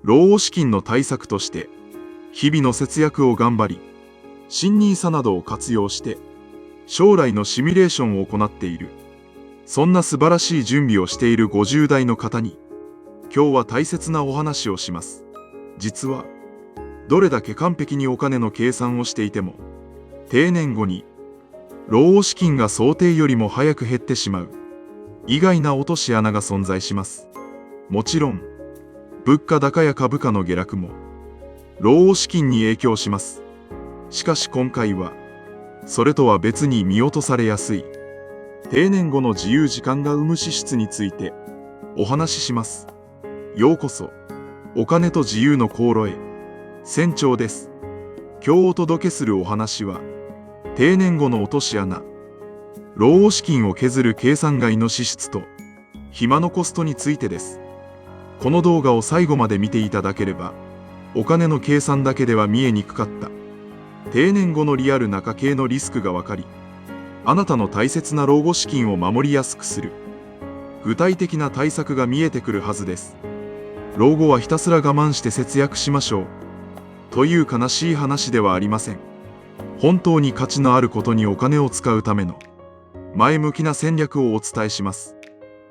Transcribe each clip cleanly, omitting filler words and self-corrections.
老後資金の対策として、日々の節約を頑張り、新NISAなどを活用して、将来のシミュレーションを行っている。そんな素晴らしい準備をしている50代の方に、今日は大切なお話をします。実は、どれだけ完璧にお金の計算をしていても、定年後に、老後資金が想定よりも早く減ってしまう、意外な落とし穴が存在します。もちろん、物価高や株価の下落も、老後資金に影響します。しかし今回は、それとは別に見落とされやすい、定年後の自由時間が生む支出について、お話しします。ようこそ、お金と自由の航路へ、船長です。今日お届けするお話は、定年後の落とし穴、老後資金を削る計算外の支出と、暇のコストについてです。この動画を最後まで見ていただければ、お金の計算だけでは見えにくかった、定年後のリアルな家計のリスクがわかり、あなたの大切な老後資金を守りやすくする、具体的な対策が見えてくるはずです。老後はひたすら我慢して節約しましょう。という悲しい話ではありません。本当に価値のあることにお金を使うための前向きな戦略をお伝えします。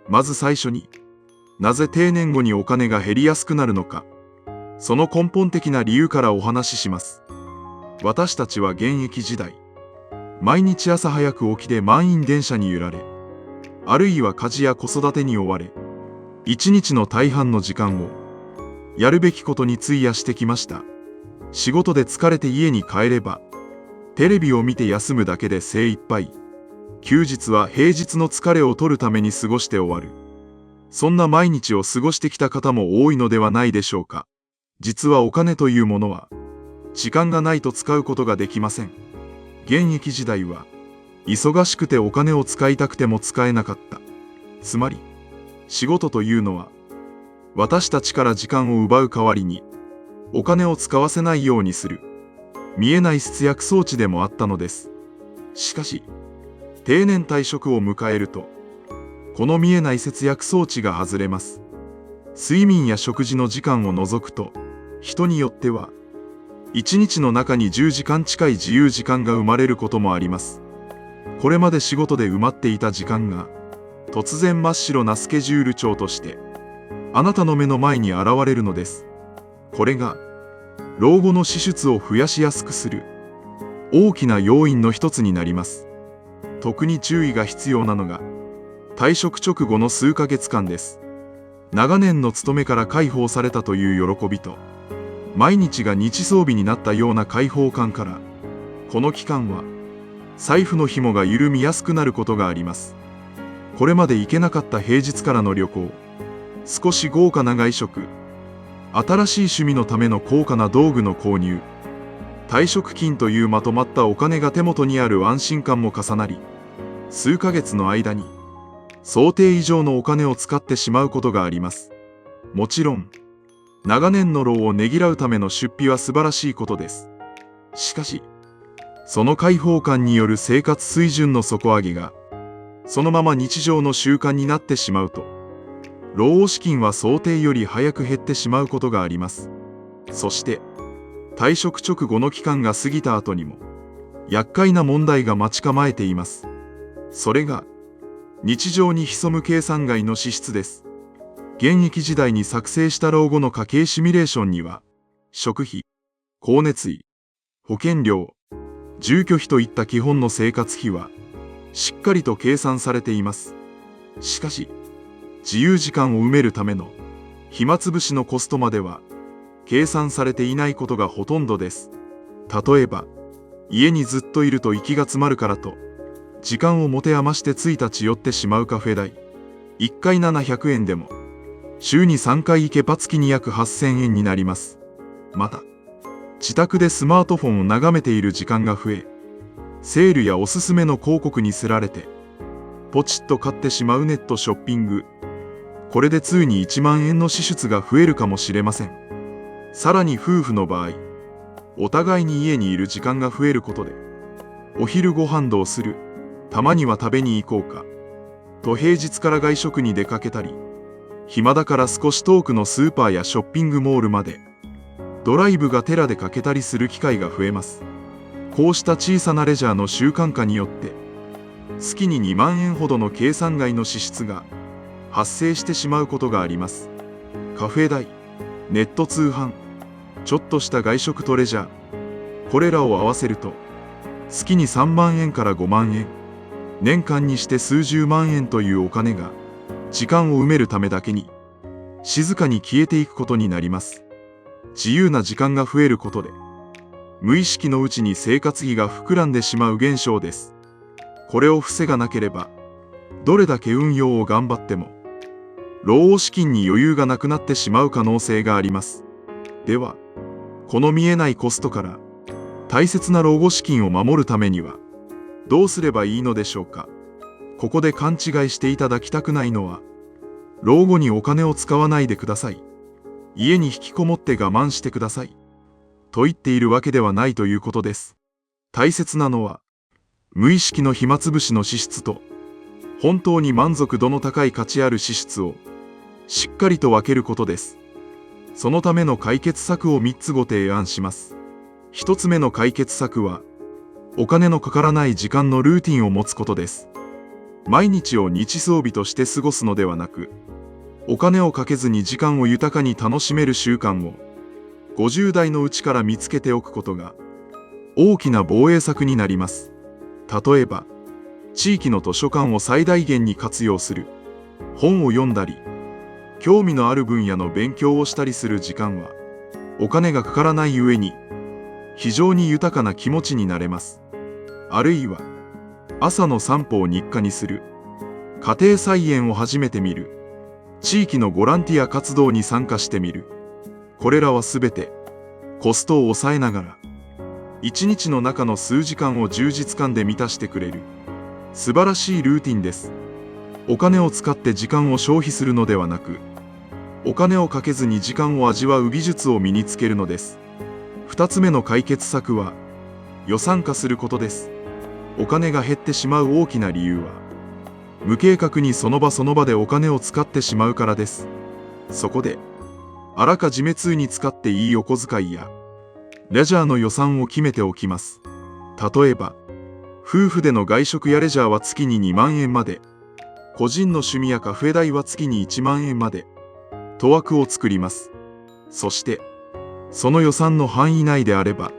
まず最初に、なぜ定年後にお金が減りやすくなるのか、その根本的な理由からお話しします。私たちは現役時代、毎日朝早く起きて満員電車に揺られ、あるいは家事や子育てに追われ、一日の大半の時間をやるべきことに費やしてきました。仕事で疲れて家に帰れば、テレビを見て休むだけで精一杯。休日は平日の疲れを取るために過ごして終わる。そんな毎日を過ごしてきた方も多いのではないでしょうか。実はお金というものは、時間がないと使うことができません。現役時代は、忙しくてお金を使いたくても使えなかった。つまり、仕事というのは、私たちから時間を奪う代わりに、お金を使わせないようにする、見えない節約装置でもあったのです。しかし、定年退職を迎えると、この見えない節約装置が外れます。睡眠や食事の時間を除くと、人によっては、1日の中に10時間近い自由時間が生まれることもあります。これまで仕事で埋まっていた時間が、突然真っ白なスケジュール帳として、あなたの目の前に現れるのです。これが、老後の支出を増やしやすくする、大きな要因の一つになります。特に注意が必要なのが、退職直後の数ヶ月間です。長年の勤めから解放されたという喜びと、毎日が日曜日になったような解放感から、この期間は、財布の紐が緩みやすくなることがあります。これまで行けなかった平日からの旅行、少し豪華な外食、新しい趣味のための高価な道具の購入、退職金というまとまったお金が手元にある安心感も重なり、数ヶ月の間に、想定以上のお金を使ってしまうことがあります。もちろん、長年の労をねぎらうための出費は素晴らしいことです。しかし、その解放感による生活水準の底上げが、そのまま日常の習慣になってしまうと、老後資金は想定より早く減ってしまうことがあります。そして、退職直後の期間が過ぎた後にも、厄介な問題が待ち構えています。それが、日常に潜む計算外の支出です。現役時代に作成した老後の家計シミュレーションには、食費、光熱費、保険料、住居費といった基本の生活費は、しっかりと計算されています。しかし、自由時間を埋めるための暇つぶしのコストまでは、計算されていないことがほとんどです。例えば、家にずっといると息が詰まるからと、時間を持て余して1日寄ってしまうカフェ代、1回700円でも、週に3回行けば月に約8000円になります。また、自宅でスマートフォンを眺めている時間が増え、セールやおすすめの広告にすられて、ポチッと買ってしまうネットショッピング。これでついに1万円の支出が増えるかもしれません。さらに夫婦の場合、お互いに家にいる時間が増えることで、お昼ご飯どうする？たまには食べに行こうか。と平日から外食に出かけたり、暇だから少し遠くのスーパーやショッピングモールまで、ドライブがてらでかけたりする機会が増えます。こうした小さなレジャーの習慣化によって、月に2万円ほどの計算外の支出が発生してしまうことがあります。カフェ代、ネット通販、ちょっとした外食とレジャー、これらを合わせると、月に3万円から5万円、年間にして数十万円というお金が、時間を埋めるためだけに、静かに消えていくことになります。自由な時間が増えることで、無意識のうちに生活費が膨らんでしまう現象です。これを防がなければ、どれだけ運用を頑張っても、老後資金に余裕がなくなってしまう可能性があります。では、この見えないコストから、大切な老後資金を守るためには、どうすればいいのでしょうか。ここで勘違いしていただきたくないのは、老後にお金を使わないでください。家に引きこもって我慢してください。と言っているわけではないということです。大切なのは、無意識の暇つぶしの支出と、本当に満足度の高い価値ある支出を、しっかりと分けることです。そのための解決策を3つご提案します。1つ目の解決策は、お金のかからない時間のルーティンを持つことです。毎日を日曜日として過ごすのではなく、お金をかけずに時間を豊かに楽しめる習慣を、50代のうちから見つけておくことが、大きな防衛策になります。例えば、地域の図書館を最大限に活用する、本を読んだり、興味のある分野の勉強をしたりする時間は、お金がかからないゆえに、非常に豊かな気持ちになれます。あるいは、朝の散歩を日課にする、家庭菜園を始めてみる、地域のボランティア活動に参加してみる。これらはすべて、コストを抑えながら、一日の中の数時間を充実感で満たしてくれる、素晴らしいルーティンです。お金を使って時間を消費するのではなく、お金をかけずに時間を味わう技術を身につけるのです。二つ目の解決策は、予算化することです。お金が減ってしまう大きな理由は、無計画にその場その場でお金を使ってしまうからです。そこで、あらかじめ通に使っていいお小遣いや、レジャーの予算を決めておきます。例えば、夫婦での外食やレジャーは月に2万円まで、個人の趣味やカフェ代は月に1万円まで、と枠を作ります。そして、その予算の範囲内であれば、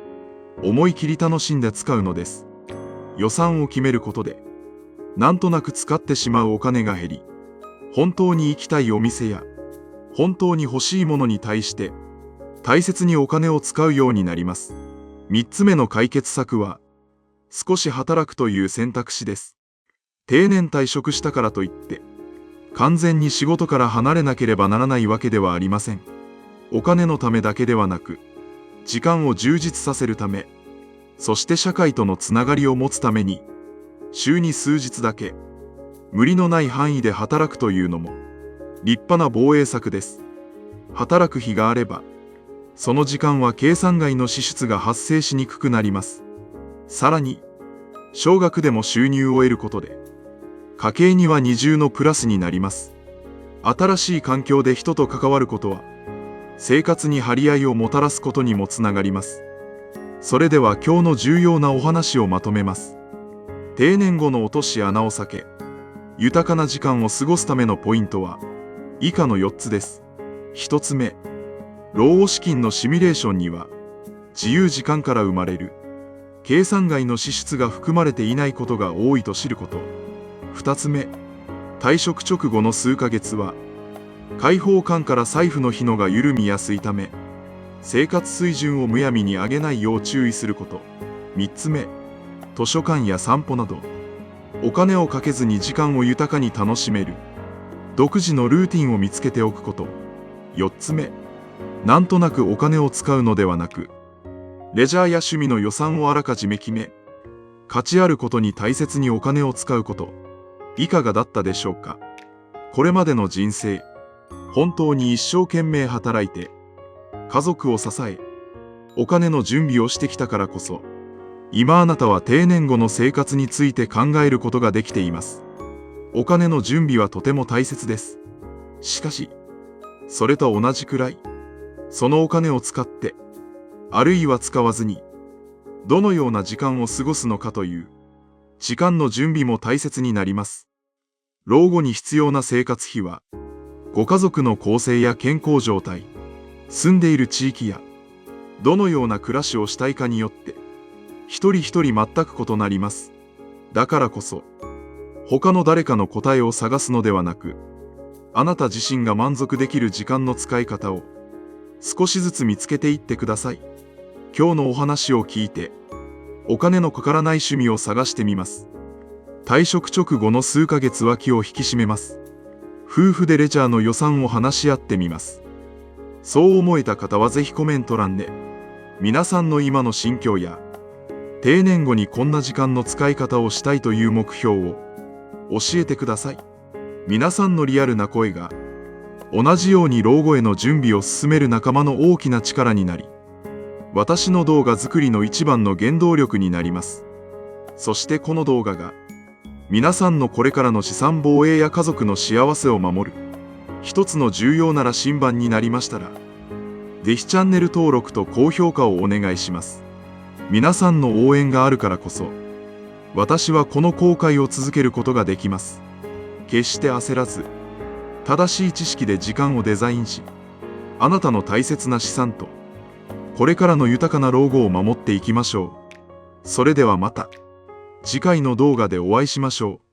思い切り楽しんで使うのです。予算を決めることで、なんとなく使ってしまうお金が減り、本当に行きたいお店や、本当に欲しいものに対して、大切にお金を使うようになります。3つ目の解決策は、少し働くという選択肢です。定年退職したからといって、完全に仕事から離れなければならないわけではありません。お金のためだけではなく、時間を充実させるため、そして社会とのつながりを持つために、週に数日だけ、無理のない範囲で働くというのも、立派な防衛策です。働く日があれば、その時間は計算外の支出が発生しにくくなります。さらに、少額でも収入を得ることで、家計には二重のプラスになります。新しい環境で人と関わることは、生活に張り合いをもたらすことにもつながります。それでは今日の重要なお話をまとめます。定年後の落とし穴を避け、豊かな時間を過ごすためのポイントは、以下の4つです。1つ目、老後資金のシミュレーションには、自由時間から生まれる、計算外の支出が含まれていないことが多いと知ること。2つ目、退職直後の数ヶ月は、解放感から財布の紐が緩みやすいため、生活水準をむやみに上げないよう注意すること。3つ目、図書館や散歩など、お金をかけずに時間を豊かに楽しめる、独自のルーティンを見つけておくこと。4つ目、なんとなくお金を使うのではなく、レジャーや趣味の予算をあらかじめ決め、価値あることに大切にお金を使うこと。いかがだったでしょうか。これまでの人生、本当に一生懸命働いて、家族を支え、お金の準備をしてきたからこそ、今あなたは定年後の生活について考えることができています。お金の準備はとても大切です。しかし、それと同じくらい、そのお金を使って、あるいは使わずに、どのような時間を過ごすのかという、時間の準備も大切になります。老後に必要な生活費は、ご家族の構成や健康状態、住んでいる地域や、どのような暮らしをしたいかによって、一人一人全く異なります。だからこそ、他の誰かの答えを探すのではなく、あなた自身が満足できる時間の使い方を、少しずつ見つけていってください。今日のお話を聞いて、お金のかからない趣味を探してみます。退職直後の数ヶ月は気を引き締めます。夫婦でレジャーの予算を話し合ってみます。そう思えた方はぜひコメント欄で、皆さんの今の心境や、定年後にこんな時間の使い方をしたいという目標を教えてください。皆さんのリアルな声が、同じように老後への準備を進める仲間の大きな力になり、私の動画作りの一番の原動力になります。そしてこの動画が、皆さんのこれからの資産防衛や家族の幸せを守る、一つの重要な羅針盤になりましたら、ぜひチャンネル登録と高評価をお願いします。皆さんの応援があるからこそ、私はこの公開を続けることができます。決して焦らず、正しい知識で時間をデザインし、あなたの大切な資産と、これからの豊かな老後を守っていきましょう。それではまた、次回の動画でお会いしましょう。